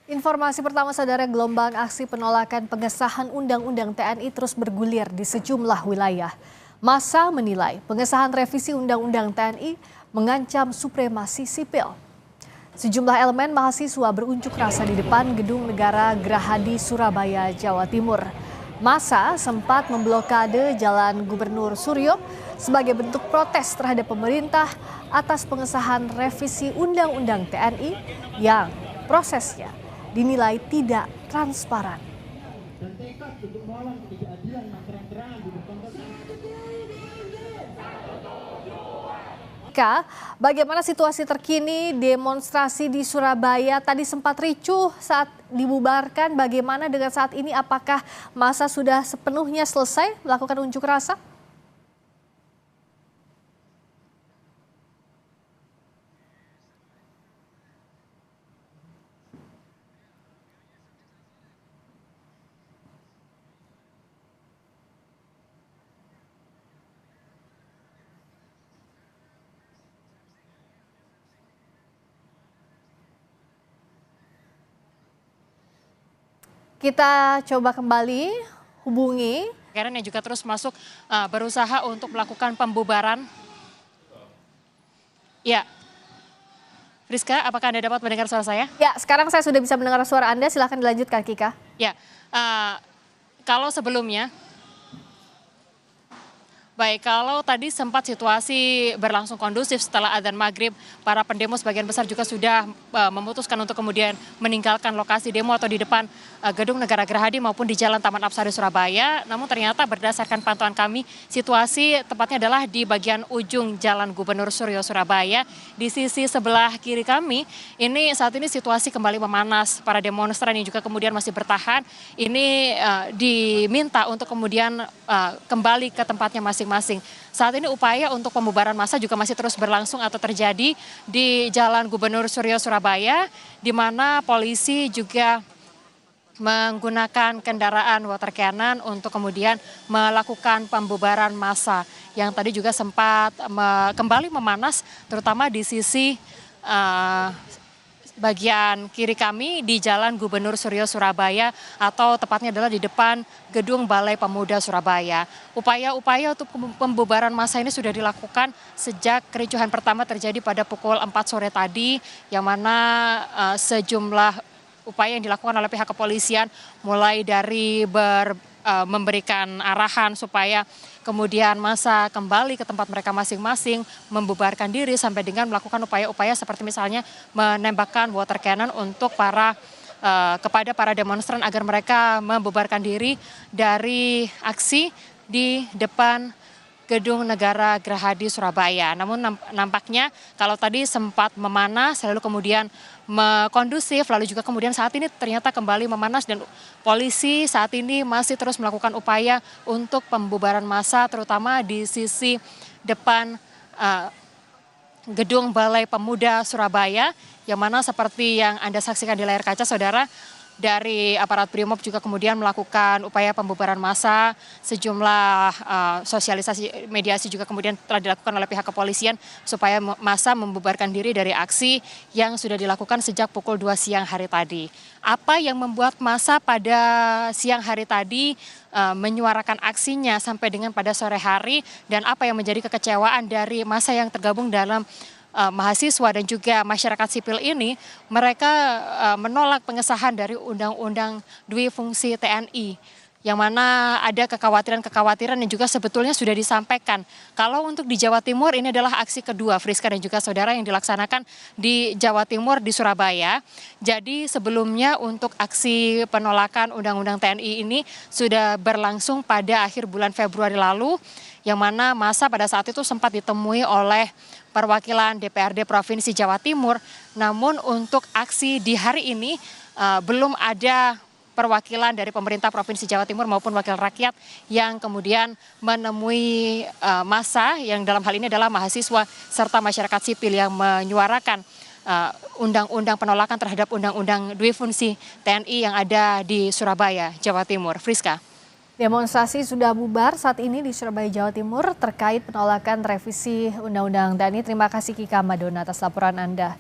Informasi pertama saudara, gelombang aksi penolakan pengesahan Undang-Undang TNI terus bergulir di sejumlah wilayah. Massa menilai pengesahan revisi Undang-Undang TNI mengancam supremasi sipil. Sejumlah elemen mahasiswa berunjuk rasa di depan Gedung Negara Gerahadi, Surabaya, Jawa Timur. Massa sempat memblokade Jalan Gubernur Suryo sebagai bentuk protes terhadap pemerintah atas pengesahan revisi Undang-Undang TNI yang prosesnya dinilai tidak transparan. Bagaimana situasi terkini demonstrasi di Surabaya? Tadi sempat ricuh saat dibubarkan. Bagaimana dengan saat ini? Apakah massa sudah sepenuhnya selesai melakukan unjuk rasa? Kita coba kembali hubungi. Karen yang juga terus masuk berusaha untuk melakukan pembubaran. Ya, Friska, apakah Anda dapat mendengar suara saya? Ya, sekarang saya sudah bisa mendengar suara Anda. Silakan dilanjutkan, Kika. Ya, kalau sebelumnya, baik, kalau tadi sempat situasi berlangsung kondusif setelah adzan maghrib, para pendemo sebagian besar juga sudah memutuskan untuk kemudian meninggalkan lokasi demo atau di depan Gedung Negara Gerahadi maupun di Jalan Taman Apsari Surabaya. Namun ternyata berdasarkan pantauan kami, situasi tepatnya adalah di bagian ujung Jalan Gubernur Suryo Surabaya. Di sisi sebelah kiri kami, ini saat ini situasi kembali memanas. Para demonstran yang juga kemudian masih bertahan, ini diminta untuk kemudian kembali ke tempatnya masing-masing. Saat ini upaya untuk pembubaran massa juga masih terus berlangsung atau terjadi di Jalan Gubernur Suryo Surabaya, di mana polisi juga menggunakan kendaraan water cannon untuk kemudian melakukan pembubaran massa yang tadi juga sempat kembali memanas, terutama di sisi bagian kiri kami di Jalan Gubernur Suryo Surabaya atau tepatnya adalah di depan Gedung Balai Pemuda Surabaya. Upaya-upaya untuk pembubaran massa ini sudah dilakukan sejak kericuhan pertama terjadi pada pukul 4 sore tadi, yang mana sejumlah upaya yang dilakukan oleh pihak kepolisian mulai dari memberikan arahan supaya kemudian massa kembali ke tempat mereka masing-masing, membubarkan diri sampai dengan melakukan upaya-upaya seperti misalnya menembakkan water cannon untuk kepada para demonstran agar mereka membubarkan diri dari aksi di depan Gedung Negara Gerahadi Surabaya. Namun nampaknya kalau tadi sempat memanas lalu kemudian kondusif, lalu juga kemudian saat ini ternyata kembali memanas dan polisi saat ini masih terus melakukan upaya untuk pembubaran massa terutama di sisi depan Gedung Balai Pemuda Surabaya, yang mana seperti yang Anda saksikan di layar kaca saudara, dari aparat Brimob juga kemudian melakukan upaya pembubaran massa, sejumlah sosialisasi mediasi juga kemudian telah dilakukan oleh pihak kepolisian supaya massa membubarkan diri dari aksi yang sudah dilakukan sejak pukul 2 siang hari tadi. Apa yang membuat massa pada siang hari tadi menyuarakan aksinya sampai dengan pada sore hari, dan apa yang menjadi kekecewaan dari massa yang tergabung dalam mahasiswa dan juga masyarakat sipil ini? Mereka menolak pengesahan dari Undang-Undang Dwi Fungsi TNI, yang mana ada kekhawatiran-kekhawatiran yang juga sebetulnya sudah disampaikan. Kalau untuk di Jawa Timur ini adalah aksi kedua, Friska dan juga saudara, yang dilaksanakan di Jawa Timur di Surabaya. Jadi sebelumnya untuk aksi penolakan Undang-Undang TNI ini sudah berlangsung pada akhir bulan Februari lalu, yang mana massa pada saat itu sempat ditemui oleh perwakilan DPRD Provinsi Jawa Timur. Namun untuk aksi di hari ini belum ada perwakilan dari pemerintah Provinsi Jawa Timur maupun wakil rakyat yang kemudian menemui massa, yang dalam hal ini adalah mahasiswa serta masyarakat sipil yang menyuarakan undang-undang penolakan terhadap Undang-Undang Dwi Fungsi TNI yang ada di Surabaya, Jawa Timur. Friska. Demonstrasi sudah bubar saat ini di Surabaya, Jawa Timur terkait penolakan revisi Undang-Undang TNI. Terima kasih Kika Madona atas laporan Anda.